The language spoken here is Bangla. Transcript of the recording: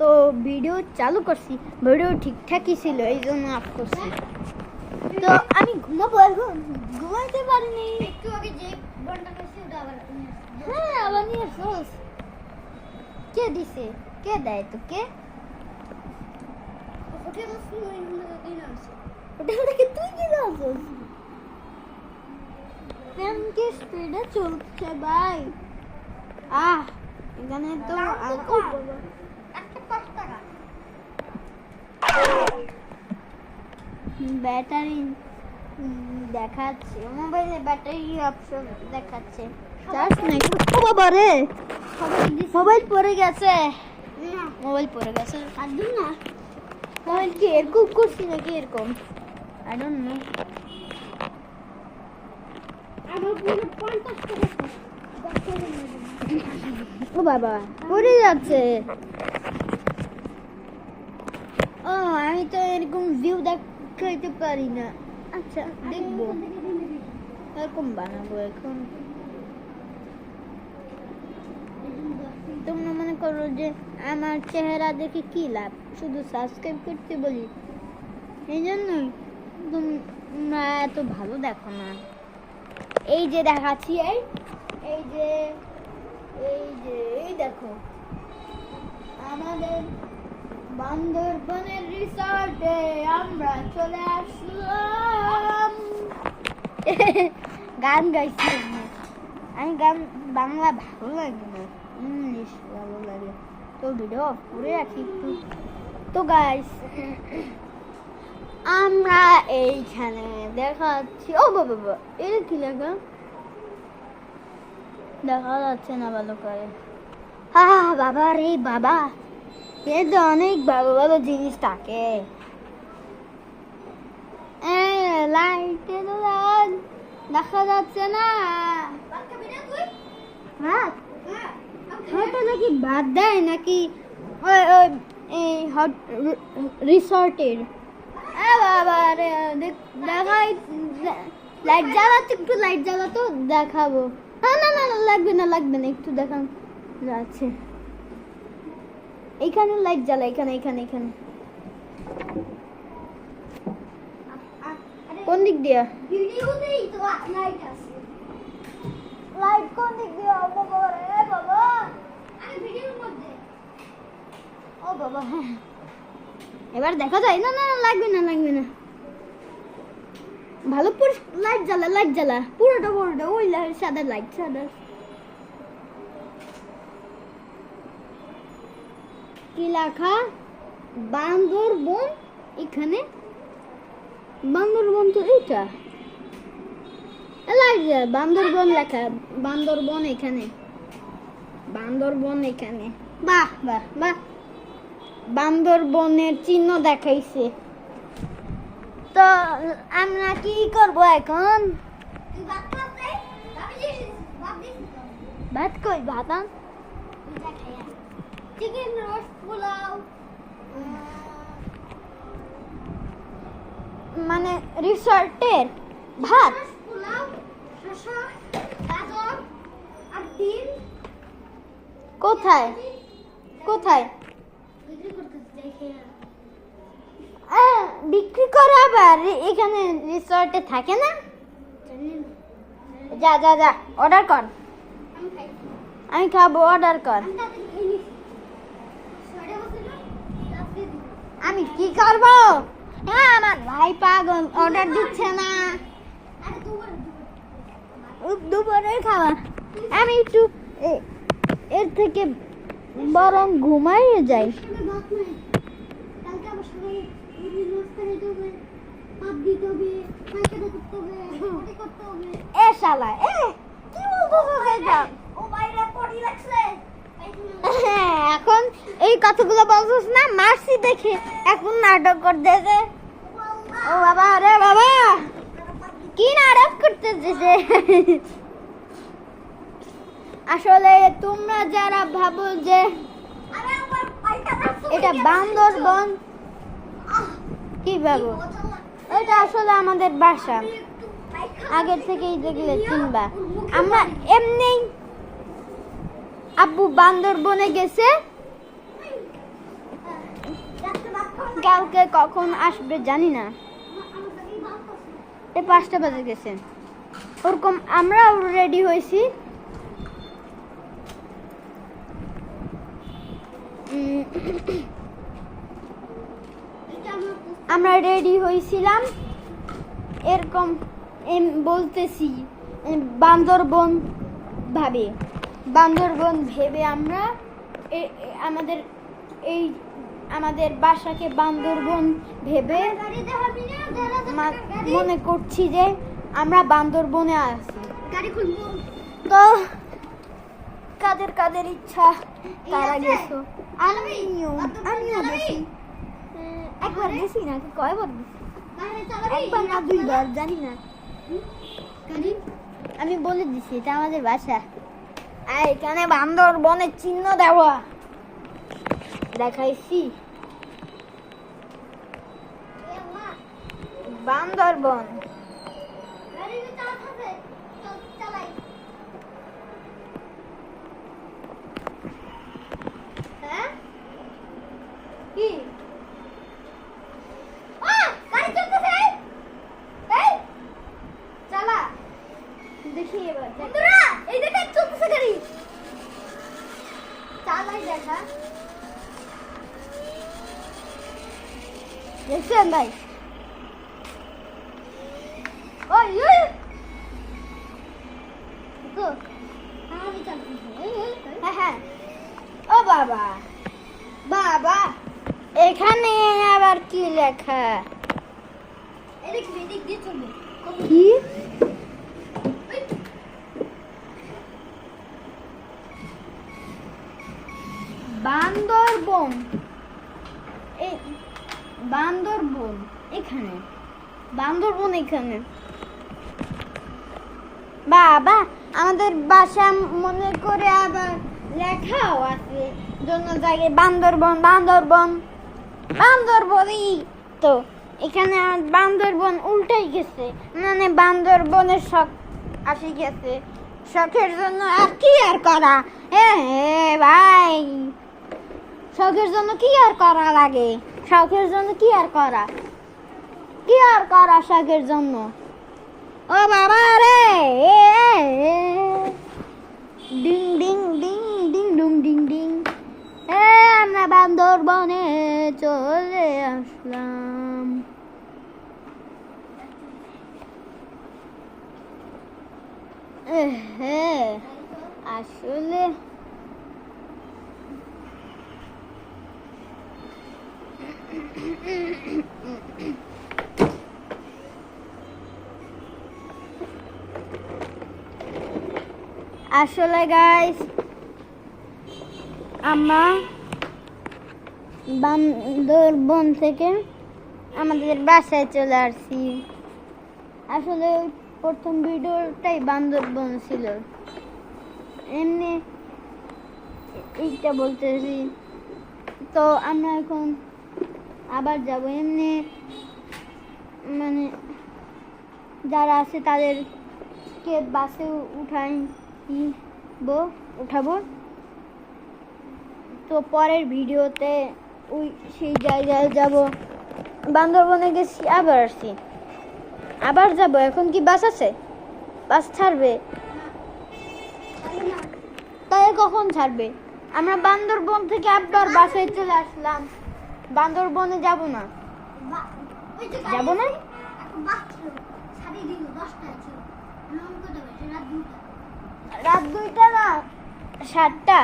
তো ভিডিও চালু করছি, ভিডিও ঠিকঠাকই ছিল, এই জন্য আপ করছি। তো আমি ঘুমাবো এখন, ঘুমাইতে পারিনি। একটু আগে যে বনটা করছি ওটা আবার হ্যাঁ, আবার নিয়ে আসোস। কে দিছে? কে দেয় তোকে? ওকে বস নই দিন আছে ওটাকে তুই কি জানোস? ফ্যান কি স্পিডে চলছে ভাই? এখানে তো একটা 5 টাকা ব্যাটারি দেখাচ্ছে, মোবাইলে ব্যাটারি অপশন দেখাচ্ছে, চার্জ নাই। ও বাবা রে, মোবাইল পড়ে গেছে, মোবাইল পড়ে গেছে। আর দিন না মোবাইল কি এরকম করছি নাকি এরকম, আই ডোন্ট নো। আমার পুরো 50 টাকা ও বাবা পড়ে যাচ্ছে। ও আমি তো এরকম ভিউ দেখাইতে পারি না। আচ্ছা দেখবো, এরকম বানাবো এখন। তোমরা মনে করো যে আমার চেহারা দেখে কি লাভ, শুধু সাবস্ক্রাইব করতে বলি, এই জন্যই তোমরা এত ভালো দেখো না। এই যে দেখাচ্ছি, এই যে এই দেখো আমাদের বান্দরবনের রিসর্টে আমরা চলে আসলাম। গান গাইছি আমি, গান বাংলা ভালো লাগে না, ইংলিশ ভালো লাগে, তো ভিডিও অফ করে রাখি একটু। তো গাইস আমরা এইখানে দেখাচ্ছি। ও বাবা এটা কি লাগা দেখা যাচ্ছে না ভালো করে। বাবা রে বাবা, এ তো অনেক ভালো ভালো জিনিস থাকে। লাইটে তো দেখা যাচ্ছে না। ভাত ওটা নাকি ভাত দেয় নাকি এই হট রিসর্টের? বাবা রে দেখাই, লাইট জ্বালাতে, একটু লাইট জ্বালাতো দেখাবো। না না না লাগবে না, লাগবে না, একটু দেখান যাচ্ছে। এইখানে লাইট জ্বালা, এখানে এখানে এখানে। কোন দিক দিয়া ভিডিওতেই তো লাইট আছে। লাইট কোন দিক দিয়া? ও বাবা রে বাবা, আমি ভিডিওর মধ্যে ও বাবা হ্যাঁ, এবার দেখা যায়। না না না লাগবে না, লাগবে না, ভালো করে লাইট জ্বালা, লাইট জ্বালা পুরোটা পুরোটা, ওই লাইট, সাদা লাইট, সাদা। কি লেখা? বান্দরবন। এখানে বান্দরবন তো এইটা লাইট, বান্দরবন লেখা, বান্দরবন এখানে, বান্দরবন এখানে। বাহ বাহ বাহ, বান্দরবনের চিহ্ন দেখাইছে। তো আমরা কি করব এখন? তুই ভাত খাতে আমি যে ভাত দিছি তো ভাত কই? ভাত আন। এটা খায়া চিকেন রোস্ট পোলাও মানে রিসর্টের ভাত? রোস্ট পোলাও শসা গাজর আর ডিম। কোথায় কোথায় বিক্রি করতেছে দেখে বিক্রি করে? আবার এখানে রিসর্টে থাকে না? জানি না যা যা যা অর্ডার কর, আমি খাই আমি খাবো, অর্ডার কর। আমি তাতে খাই নি ছয়টা বছর না রাতে দিই আমি কি করবো? আমার ভাই পাগল, অর্ডার দিচ্ছে না। আরে দুবার দুপুরে খাওয়া, আমি একটু এর থেকে বরং ঘুমাইয়ে যাই। আমি ভাত নাই কালকে আবার সকালে রুটি নাস্তা খেতে হবে ভাত দিতে হবে পায়খানা করতে হবে পটি করতে হবে এ শালা কি বলতেছো এটা? ও বাইরে পটি লাগছে এখন এই কথাগুলো বলছিস না, মারছি দেখে এখন নাটক করতেছে। ও বাবা রে বাবা, কি নাটক করতেছে? আসলে তোমরা যারা ভাবো যে আরে আমার পায়খানা এটা বান্দরবন, কি ভাবো? এটা আসলে আমাদের বাসা, আগের থেকেই দেখলে চিনবা। আমরা এমনি আব্বু বান্দরবনে গেছে, কালকে কখন আসবে জানি না, এই 5টা বাজে গেছে। ওরকম আমরাও রেডি হয়েছি। আমরা রেডি হয়েছিলাম এরকম বলতেছি বান্দরবন ভেবে আমরা আমাদের বাসাকে বান্দরবন ভেবে মনে করছি যে আমরা বান্দরবনে আছি। তো কাদের ইচ্ছা তারা গেছো, আমিও গেছি। একবার গেছি না, কয়বার গেছি? একবার না 2বার, জানি না। আমি বলে দিছি এটা আমাদের বাসা। এখানে বান্দরবনের চিহ্ন দেওয়া দেখাইছি। বান্দরবন কি চালা দেখি এবার। এই দেখে চলতেছে গাড়ি, চালাই দেখা। দেখছেন ভাই? ওই হ্যাঁ। ও বাবা, এখানে আবার কি লেখা? কি বান্দরবন? এখানে বান্দরবন এখানে। বাবা, আমাদের বাসা মনে করে আবার লেখাও আছে জন্য জায়গায় বান্দরবনই তো। এখানে বান্দরবন উল্টাই গেছে, মানে বান্দরবনের শখ আসি গেছে। শখের জন্য আর কি আর করা, ভাই, শখের জন্য কি আর করা লাগে? শখের জন্য কি আর করা শখের জন্য? ও বাবা রে, ডিং ডিং ডিং ডিং ডুং ডিং ডিং। আমরা বান্দরবনে চলে আসলাম। আসলে গাইস, আমরা বান্দরবন থেকে আমাদের বাসায় চলে আসছি। আসলে প্রথম ভিডিওটাই বান্দরবন ছিল, এমনি এইটা বলতেছি। তো আমরা এখন আবার যাব, এমনি মানে যারা আছে তাদেরকে বাসে উঠাবো। তো পরের ভিডিওতে সেই জায়গায় যাব। বান্দরবনে গেছি, আবার আসছি, আবার যাব। এখন কি বাস আছে? বাস ছাড়বে? তাই কখন ছাড়বে? আমরা বান্দরবন থেকে আবার বাসে চলে আসলাম। বান্দরবনে যাব না? রাত 2টা না 7টা।